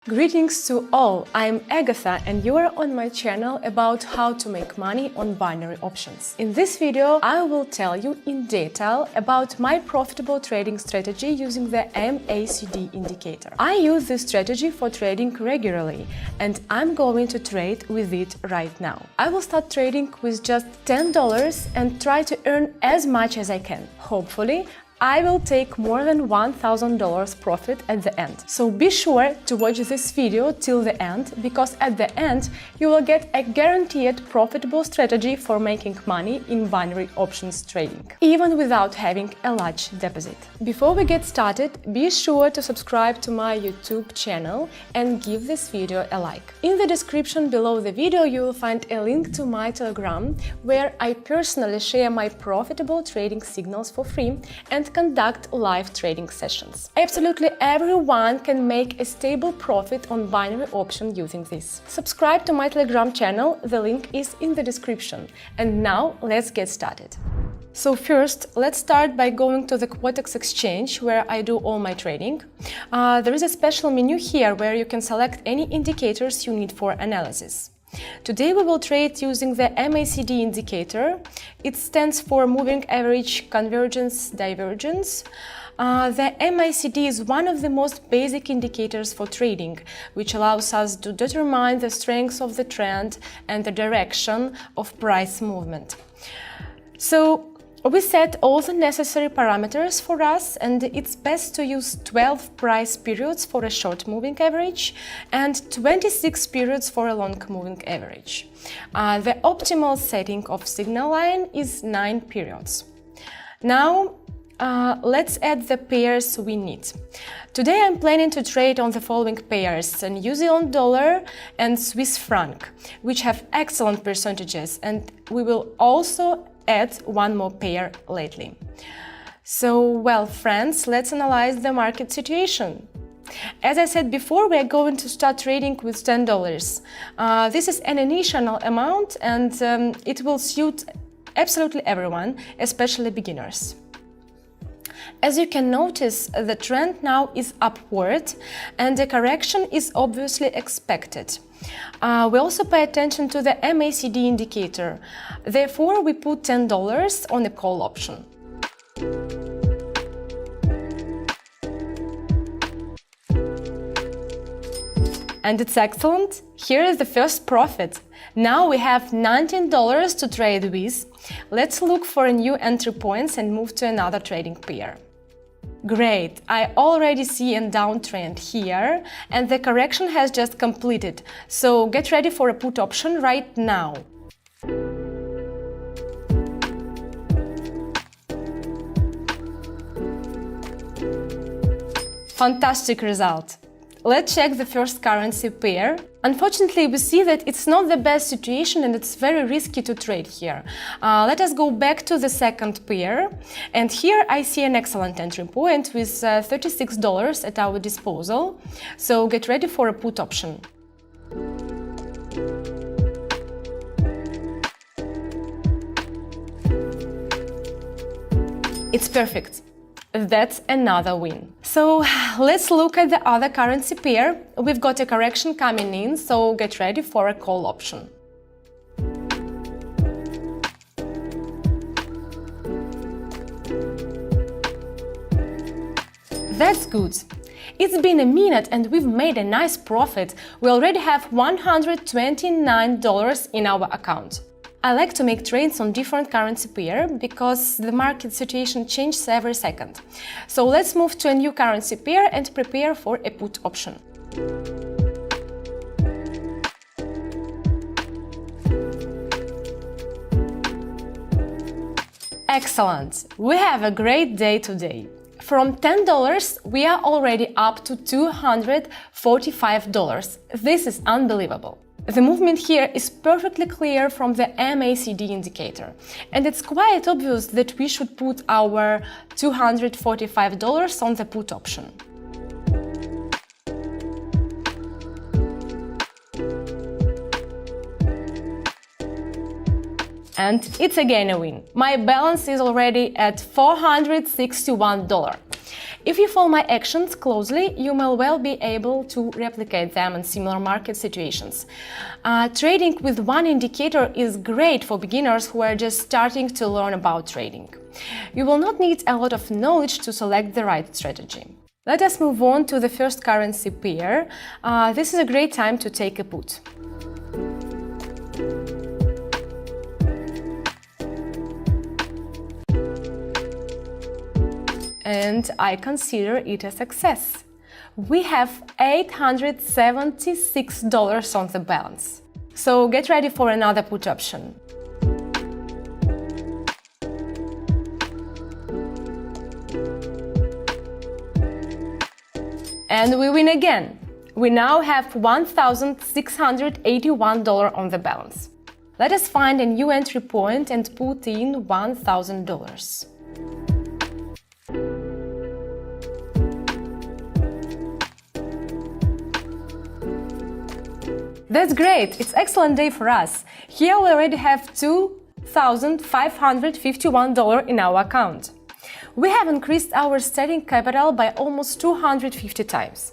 Greetings to all, I'm Agatha and you are on my channel about how to make money on binary options. In this video, I will tell you in detail about my profitable trading strategy using the MACD indicator. I use this strategy for trading regularly and I'm going to trade with it right now. I will start trading with just $10 and try to earn as much as I can. Hopefully, I will take more than $1,000 profit at the end. So be sure to watch this video till the end, because at the end you will get a guaranteed profitable strategy for making money in binary options trading, even without having a large deposit. Before we get started, be sure to subscribe to my YouTube channel and give this video a like. In the description below the video you will find a link to my Telegram, where I personally share my profitable trading signals for free and conduct live trading sessions. Absolutely everyone can make a stable profit on binary option using this. Subscribe to my Telegram channel, the link is in the description. And now let's get started. So first, let's start by going to the Quotex exchange where I do all my trading. There is a special menu here where you can select any indicators you need for analysis. Today we will trade using the MACD indicator. It stands for Moving Average Convergence Divergence. The MACD is one of the most basic indicators for trading, which allows us to determine the strength of the trend and the direction of price movement. So we set all the necessary parameters for us, and it's best to use 12 price periods for a short moving average and 26 periods for a long moving average. The optimal setting of signal line is 9 periods. Now, let's add the pairs we need. Today I'm planning to trade on the following pairs: New Zealand dollar and Swiss franc, which have excellent percentages, and we will also add one more pair lately. So, well, friends, let's analyze the market situation. As I said before, we are going to start trading with $10. This is an initial amount and it will suit absolutely everyone, especially beginners. As you can notice, the trend now is upward and the correction is obviously expected. We also pay attention to the MACD indicator. Therefore, we put $10 on a call option. And it's excellent. Here is the first profit. Now we have $19 to trade with. Let's look for new entry points and move to another trading pair. Great, I already see a downtrend here and the correction has just completed, so get ready for a put option right now. Fantastic result! Let's check the first currency pair. Unfortunately, we see that it's not the best situation and it's very risky to trade here. Let us go back to the second pair. And here I see an excellent entry point with $36 at our disposal. So get ready for a put option. It's perfect. That's another win. So let's look at the other currency pair. We've got a correction coming in, so get ready for a call option. That's good. It's been a minute and we've made a nice profit. We already have $129 in our account. I like to make trades on different currency pair because the market situation changes every second. So let's move to a new currency pair and prepare for a put option. Excellent! We have a great day today. From $10 we are already up to $245. This is unbelievable. The movement here is perfectly clear from the MACD indicator, and it's quite obvious that we should put our $245 on the put option. And it's again a win. My balance is already at $461. If you follow my actions closely, you may well be able to replicate them in similar market situations. Trading with one indicator is great for beginners who are just starting to learn about trading. You will not need a lot of knowledge to select the right strategy. Let us move on to the first currency pair. This is a great time to take a put. And I consider it a success. We have $876 on the balance. So get ready for another put option. And we win again. We now have $1,681 on the balance. Let us find a new entry point and put in $1,000. That's great! It's an excellent day for us. Here we already have $2,551 in our account. We have increased our starting capital by almost 250 times.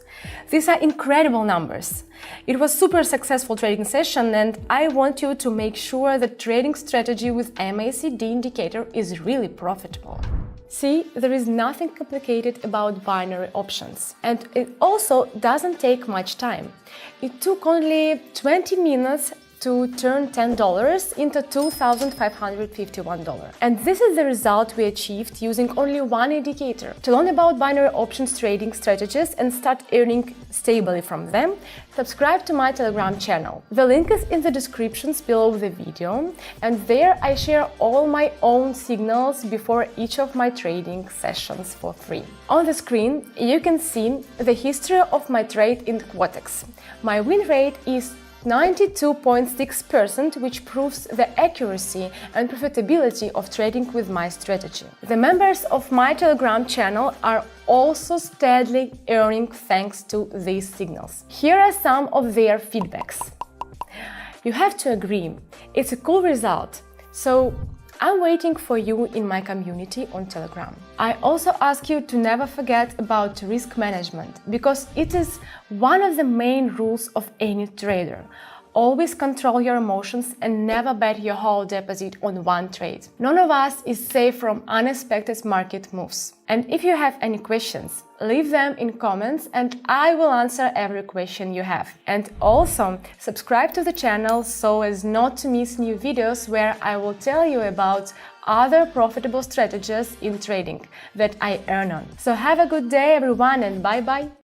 These are incredible numbers. It was a super successful trading session, and I want you to make sure that trading strategy with MACD indicator is really profitable. See, there is nothing complicated about binary options, and it also doesn't take much time. It took only 20 minutes to turn $10 into $2,551. And this is the result we achieved using only one indicator. To learn about binary options trading strategies and start earning stably from them, subscribe to my Telegram channel. The link is in the descriptions below the video, and there I share all my own signals before each of my trading sessions for free. On the screen, you can see the history of my trade in Quotex. My win rate is 92.6%, which proves the accuracy and profitability of trading with my strategy. The members of my Telegram channel are also steadily earning thanks to these signals. Here are some of their feedbacks. You have to agree, it's a cool result. So I'm waiting for you in my community on Telegram. I also ask you to never forget about risk management, because it is one of the main rules of any trader. Always control your emotions and never bet your whole deposit on one trade. None of us is safe from unexpected market moves. And if you have any questions, leave them in comments and I will answer every question you have. And also subscribe to the channel so as not to miss new videos where I will tell you about other profitable strategies in trading that I earn on. So have a good day everyone, and bye bye!